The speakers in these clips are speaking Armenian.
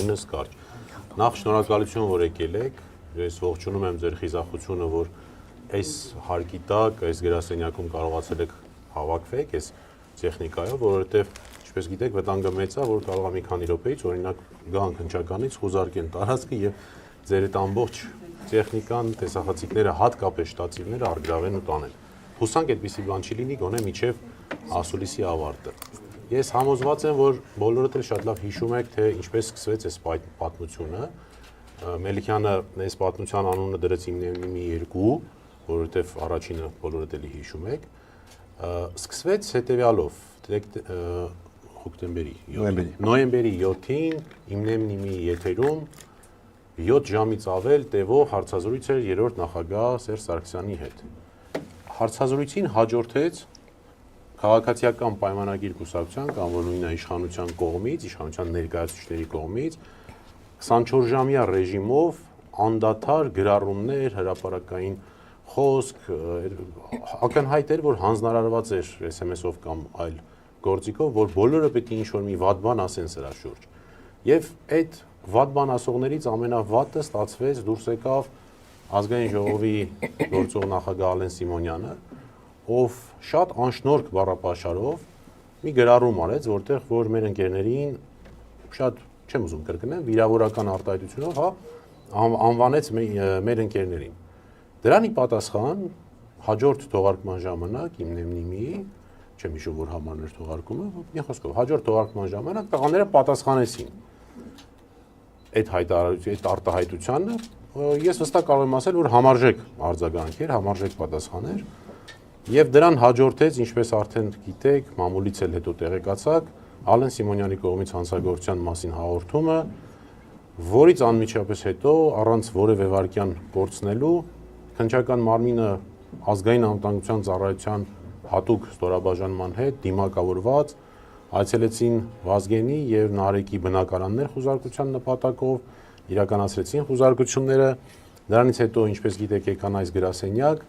տարբերությունս կարճ։ Նախ շնորհակալություն, որ եկել եք, ես ողջունում եմ ձեր խիզախությունը, որ այս հարկի տակ, այս գրասենյակում կարողացել եք հավաքվեք, այս տեխնիկայով, որովհետև, ինչպես գիտեք, վտանգը մեծ է, որ կարող է մի քանի րոպեից, օրինակ, գան քննչականից խուզարկեն տարածքը եւ ձեր այդ ամբողջ տեխնիկան, տեսախցիկները, հատկապես շտատիվները արգրավեն ու տանեն։ Հուսանք այդպիսի բան չի լինի, գոնե միջև ասուլիսի ավարտը։ Ես համոզված եմ, որ բոլորդ էլ շատ լավ հիշում եք, թե ինչպես սկսվեց այս պատմությունը։ Մելիքյանը այս պատմության անունը դրեց իմնեմնիմի 2, որովհետև առաջինը բոլորդ էլի հիշում եք։ Սկսվեց հետևյալով, նոյեմբերի 7-ին իմնեմնիմի եթերում 7 ժամից ավել տևող հարցազրույց էր երրորդ նախագահ Սերժ Սարգսյանի հետ։ Հարցազրույցին հաջորդեց քաղաքացիական պայմանագիր կուսակցության կամ որ նույնը իշխանության կողմից, իշխանության ներկայացուցիչների կողմից 24-ժամյա ռեժիմով անդադար գրառումներ, հրապարակային խոսք, ակնհայտ էր, որ հանձնարարված էր SMS-ով կամ այլ գործիքով, որ բոլորը պետք է ինչ-որ մի վատ բան ասեն սրա շուրջ։ Եվ այդ վատ բան ասողներից ամենավատը ստացվեց դուրս եկավ Ազգային ժողովի գործող նախագահ Ալեն Սիմոնյանը, ով շատ անշնորհք բառապաշարով մի գրառում արեց, որտեղ որ մեր ընկերներին շատ չեմ ուզում կրկնեմ, վիրավորական արտահայտությունով, անվանեց մեր ընկերներին։ Դրանի պատասխան հաջորդ թողարկման ժամանակ իմնեմնիմի, չեմ հիշում որ համարն էր թողարկումը, մի խոսքով, հաջորդ թողարկման ժամանակ տղաները պատասխանեցին այդ արտահայտությանը, ես վստահ կարող եմ ասել, որ համարժեք արձագանք էր, համարժեք պատասխան էր, եւ դրան հաջորդեց, ինչպես արդեն գիտեք, մամուլից էլ հետո տեղեկացաք, Ալեն Սիմոնյանի կողմից հանցագործության մասին հաղորդումը, որից անմիջապես հետո առանց որևէ վարքյան կորցնելու քննչական մարմինը ազգային անվտանգության ծառայության հատուկ ստորաբաժանման հետ դիմակավորված այցելեցին Վազգենի եւ Նարեկի բնակարաններ խուզարկության նպատակով, իրականացրեցին խուզարկությունները, դրանից հետո, ինչպես գիտեք, եկան այս գրասենյակ,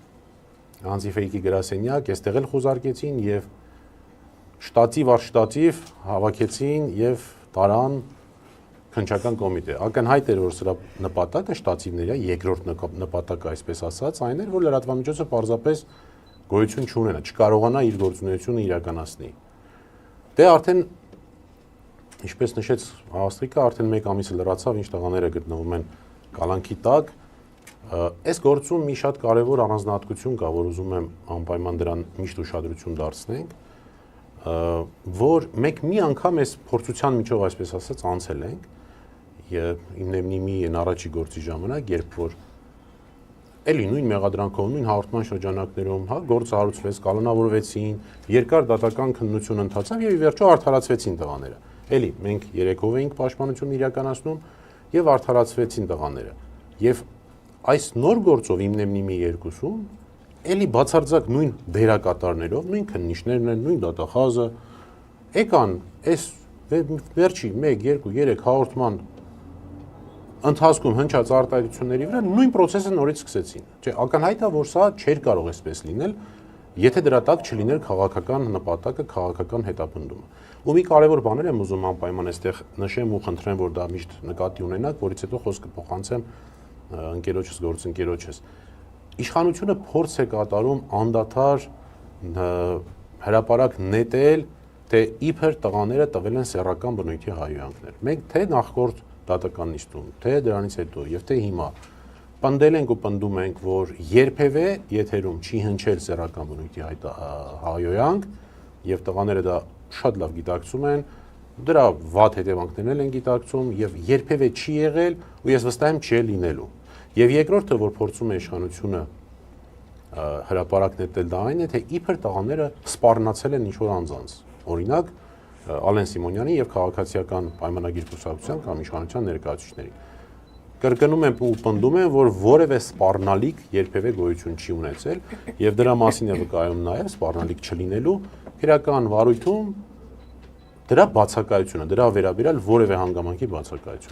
Անտիֆեյկի գրասենյակ, այստեղ էլ խուզարկեցին եւ շտատիվ առ շտատիվ հավաքեցին եւ տարան քննչական կոմիտե։ Ակնհայտ էր, որ սրա նպատակը շտատիվների երկրորդ նպատակը, այսպես ասած, այն էր, որ լրատվամիջոցը պարզապես գոյություն չունենա, չկարողանա իր գործունեությունը իրականացնի։ Դե արդեն, ինչպես նշեց Աստղիկը, արդեն 1 ամիս լրացավ, ինչ տղաները գտնվում են կալանքի տակ։ Այս գործում մի շատ կարևոր առանձնահատկություն կա, որ ուզում եմ անպայման դրան միշտ ուշադրություն դարձնենք, որ մենք մի անգամ այս փորձության միջով, այսպես ասած, անցել ենք, իմնեմնիմի առաջի գործի ժամանակ, երբ որ էլի նույն մեղադրանքով, նույն հաղորդման շրջանակներում, գործը հարուցվեց, կանոնավորվեցին, երկար դատական քննություն ընթացավ եւ ի վերջո արդարացվեցին տղաները։ Էլի մենք երեքով էինք պաշտպանություն իրականացնում եւ արդարացվեցին տղաները։ Եվ այս նոր գործով իմնեմնիմի 2-ում էլի բացարձակ նույն դերակատարներով, նույն քննիչներն են, նույն դատախազը եկան այս վերջի 1, 2, 3 հաղորդման ընթացքում հնչած արտահայտությունների վրա նույն process-ը նորից սկսեցին։ Չէ, ակնհայտ է, որ սա չէր կարող այսպես լինել, եթե դրա տակ չլիներ քաղաքական նպատակը, քաղաքական հետապնդումը։ Ու մի կարևոր բաներ եմ ուզում անպայման այստեղ նշեմ ու խնդրեմ, որ դա միշտ նկատի ունենաք, որից հետո խոսքը փոխանցեմ ընկերոջս, գործընկերոջս։ Իշխանությունը փորձ է կատարում անդադար հրապարակ նետել, թե իբր տղաները տվել են սեռական բնույթի հայհոյանքներ։ Մենք թե նախորդ դատական նիստում, թե դրանից հետո եւ թե հիմա պնդել ենք ու պնդում ենք, որ երբևէ եթերում չի հնչել սեռական բնույթի հայհոյանք եւ տղաները դա շատ լավ գիտակցում են, դրա վատ հետևանքներն են գիտակցում եւ երբևէ չի եղել ու ես վստահ եմ չի լինելու։ Եվ երկրորդը, որ փորձում է իշխանությունը հրապարակ նետել, դա այն է, թե իբր տղաները սպառնացել են ինչ-որ անձանց։ Օրինակ, Ալեն Սիմոնյանի եւ քաղաքացիական պայմանագիր կուսակցության կամ իշխանության ներկայացուցիչների։ Կրկնում եմ ու պնդում եմ, որ որևէ սպառնալիք երբևէ գոյություն չի ունեցել եւ դրա մասին է վկայում նաեւ սպառնալիք չլինելու քրական վարույթում դրա բացակայությունը, դրա վերաբերյալ որևէ հանգամանքի բացակայությունը։